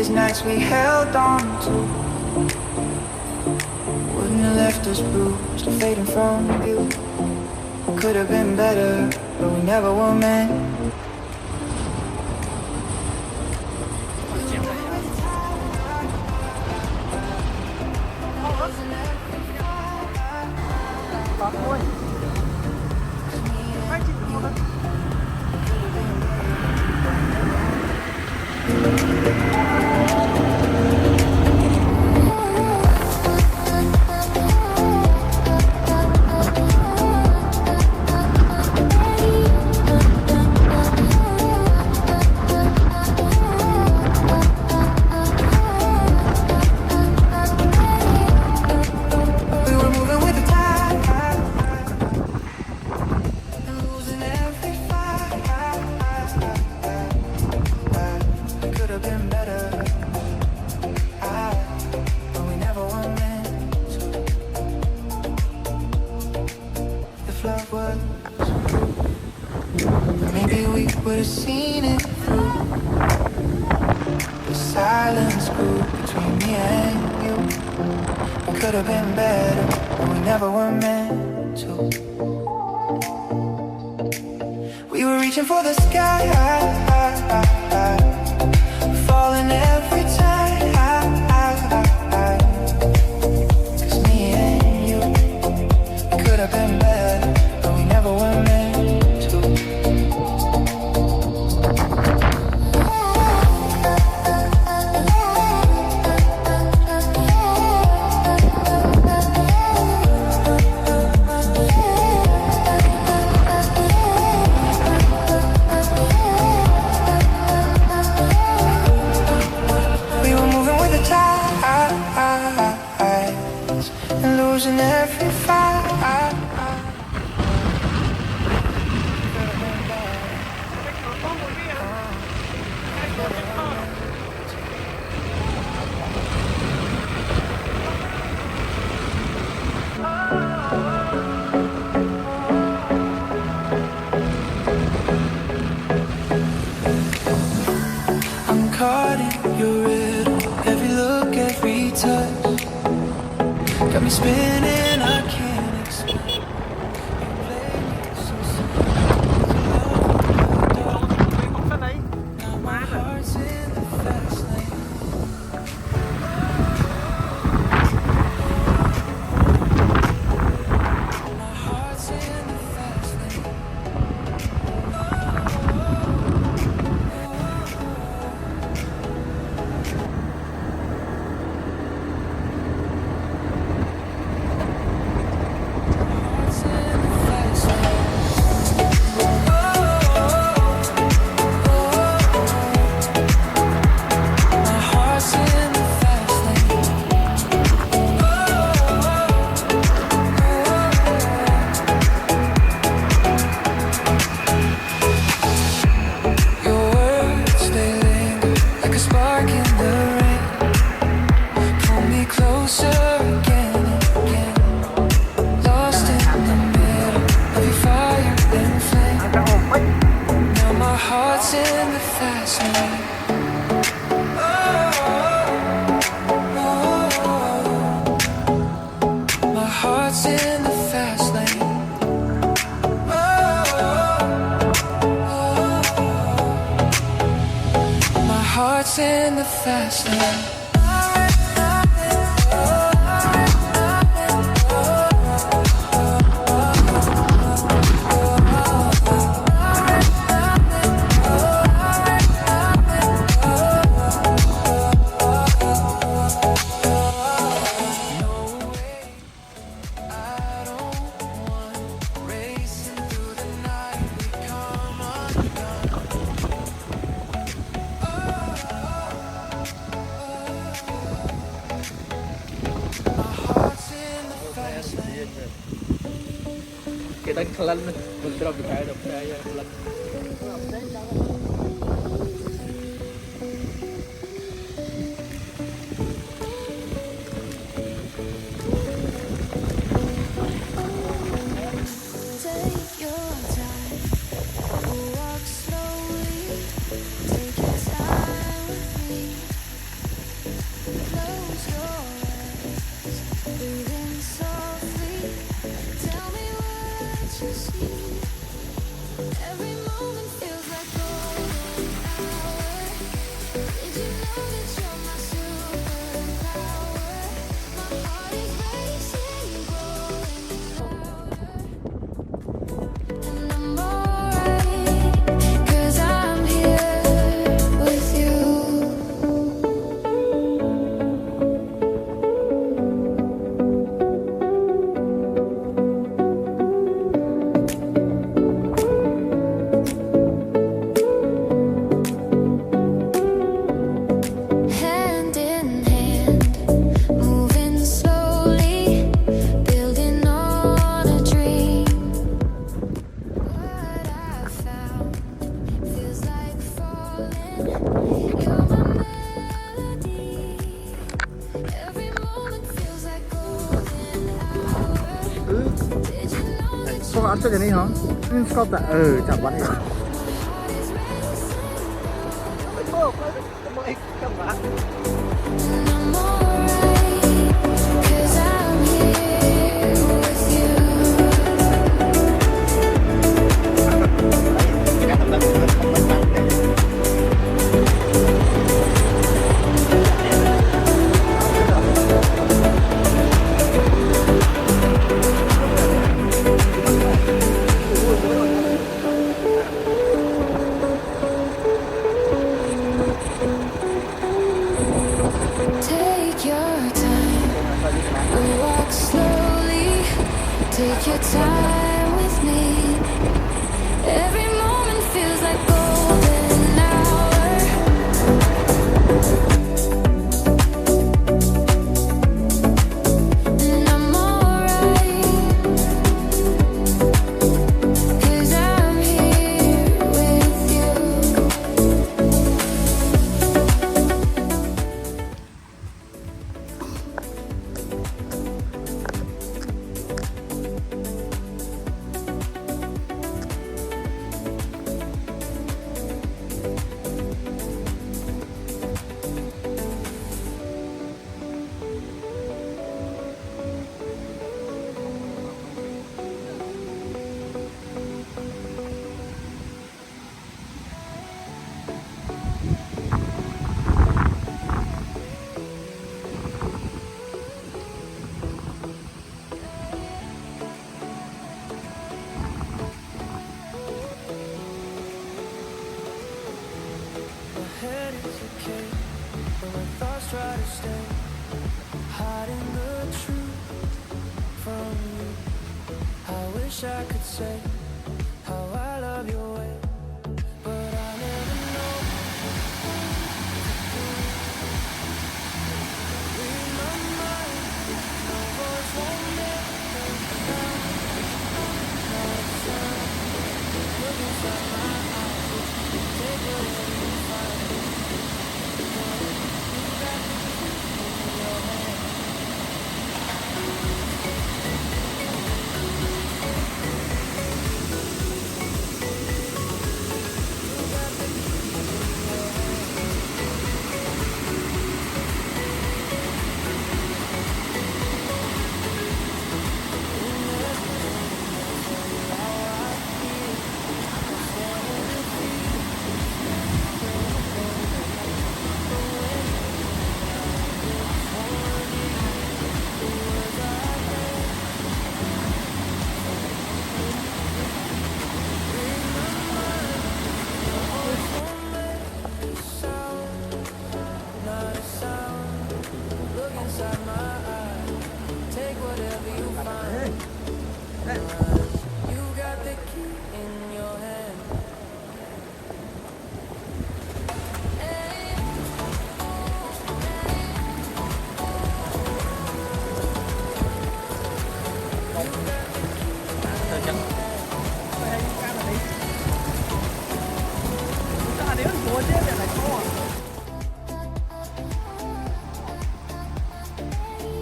These nights we held on to wouldn't have left us bruised or fading from view. Could have been better, but we never were meant. Maybe we would have seen it through. The silence grew between me and you. We could have been better, but we never were meant to. We were reaching for the sky, falling every time. 'Cause me and you, we could have been better, but we never were meant. Losing every fight. I'm caught in your riddle, every look, every touch. Got me spinning, I can't explain. You play me so slow. Now my heart's in the fast lane. My heart's in the fast lane. Heart's in the fast lane. Cái đánh khăn mình cho bị khai được đây lần. Every moment feels like golden hour. Did you know that Có ăn cho cái này hả? Có tại chả bắn được. I'm alright? 'Cause I'm here with you. Take your time, we'll walk slowly. Take your time with me. Every moment feels like golden hour. And I'm alright, 'cause I'm here with you. My head is okay, but my thoughts try to stay, hiding the truth from you. I wish I could say how I love your way, but I never know. Read my mind, no voice won't make a sound, not a sound. Look inside my eyes, take whatever you find.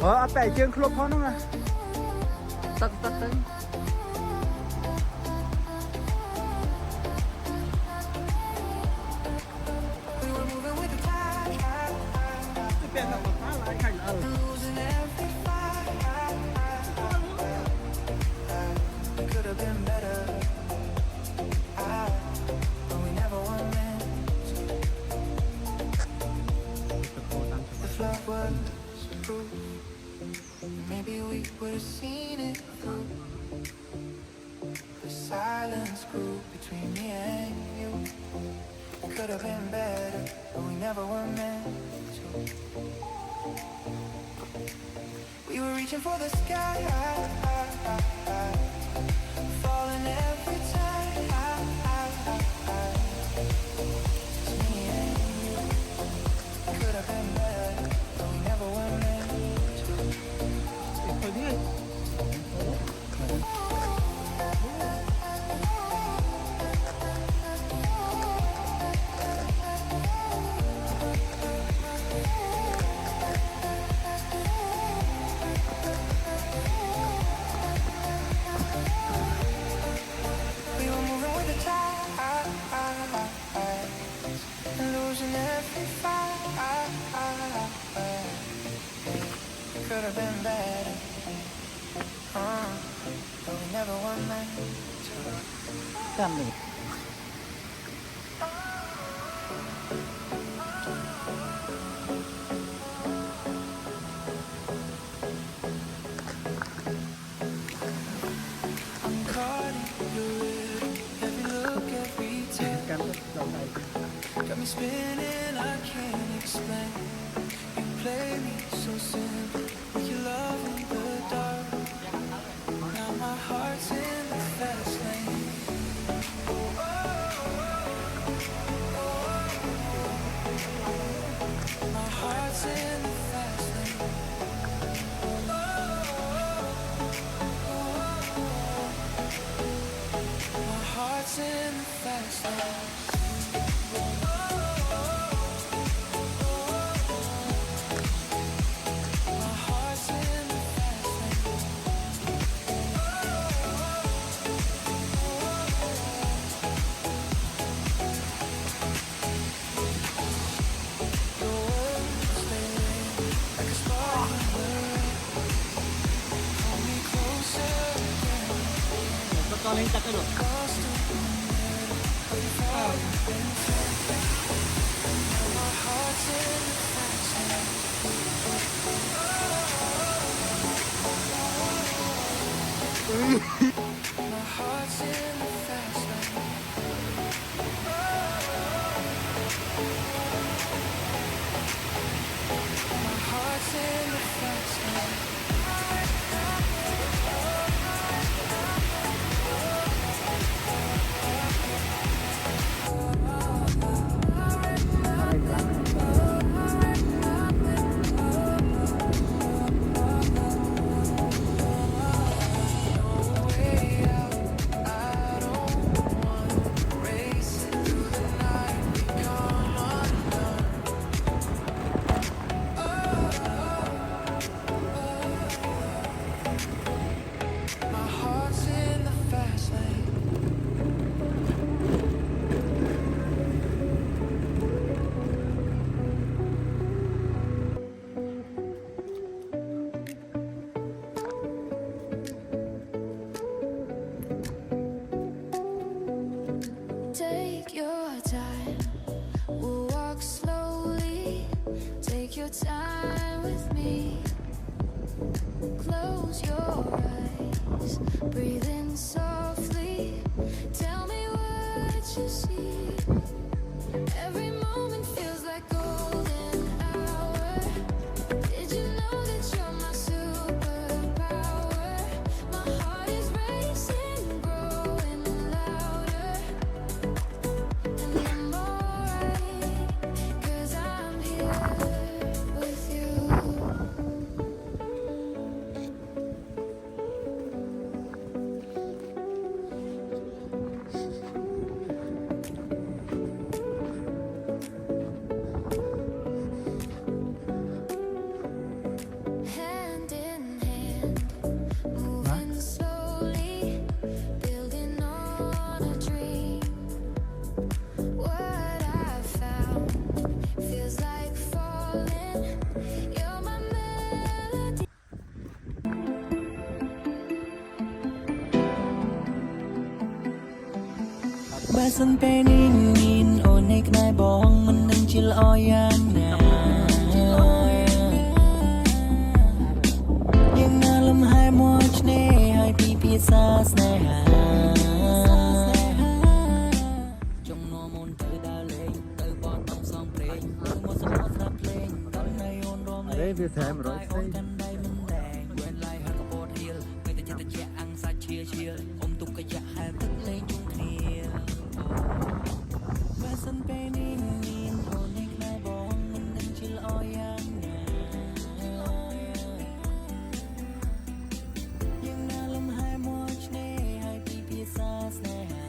Ở tại trên club nó nè. Tắt tắt tắt. Maybe we would have seen it through. The silence grew between me and you. It could have been better, but we never were meant to. We were reaching for the sky, falling every time. It's me and you. It could have been better, but we never were meant to. could have been better. But we never were meant to. จำหนึ่ง I'm caught in your rhythm. Every look, every tip การเราไป got me spinning. I can't explain. You play me so simple with your love in the dark. Now my heart's in the fast lane. My heart's in the fast lane. My heart's in the fast lane. My heart's in the fast lane. Your words, they ring like a spark in the rain. Pull me closer again. ก็ตอนนี้จักรหลด Lost in the middle of your fire and flame. Now my heart's in the fast lane. My heart's in the fast lane. My heart's in the fast lane. No way out. I don't want racing through the night. We come undone. My heart's in the fast lane. Take your time, we'll walk slowly. Take your time with me. Close your eyes, breathe in softly. Tell me what you see. Every moment feels like golden hour. Did you know that you're my superpower? My heart is racing, growing louder. And I'm alright, 'cause I'm here with you. Hand in hand, moving slowly, building on a dream. What I found feels like falling. You're my melody. បើសិនពេលនេះមានអូននៅក្បែរបងមិននឹងជាល្អយ៉ាងណាយ៉ាងណាលំហែមកឆ្នេរហើយពីភាសាស្នេហាចង់នាំអូនទៅដើរលេងទៅបោះតង់សងព្រេងទៅមកសម្រាប់ស្ដាប់ភ្លេងដល់នៅអូនរំ អរេវាថែម100 អូនកាន់ដៃមិនដែងវែនឡាយហើយកពតហៀលពេលតែចិត្តជាអាំងសាច់ឈៀលអុំទុកកញ្ចាក់ហែលទឹកលេងជុំគ្នាបើសិនពេលនេះមានអូននៅក្បែរបងមិននឹងជាល្អយ៉ាងណាយ៉ាងណាលំហែមកឆ្នេរហើយពីភាសាស្នេហា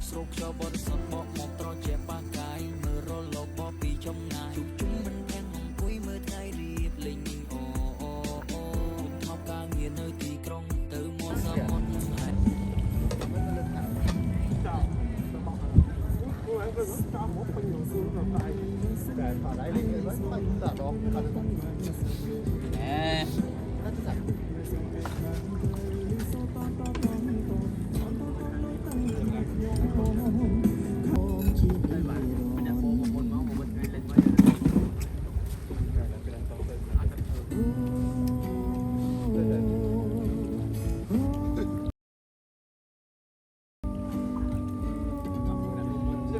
ស្រូបខ្យល់បរិសុទ្ធបកមកត្រជាបាកាយមើលរលកបពីចំណាយជុំជុំមិនទាំងអង្គុយមើលថ្ងៃរៀបលេងអូថប់ការងារនៅទីក្រុងទៅមកសមុទ្រហែ Ủa, em vừa có cho một phần nhỏ xuống rồi phải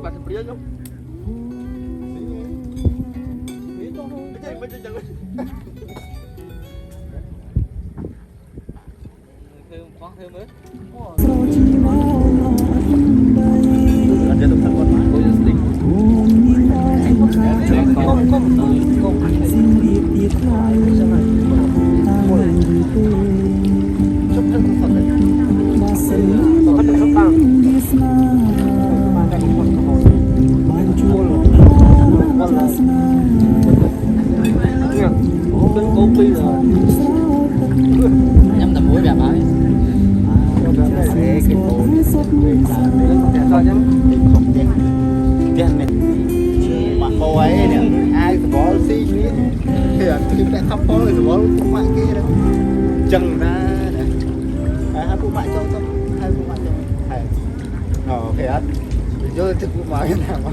Bạn thử biết không? Thơm quá thơm ớt. Ada tukang kon mah. Tôi just think. Nhắm tầm mũi đẹp ấy. Mà cô ấy nè, ai thì bỏ xí thì đã khóc có thì bỏ cũng mạnh kia đó chân ra nè, hai phụ mạnh cho hai phụ mạnh cho hay, thì hết, vô thức cũng mạnh nào mà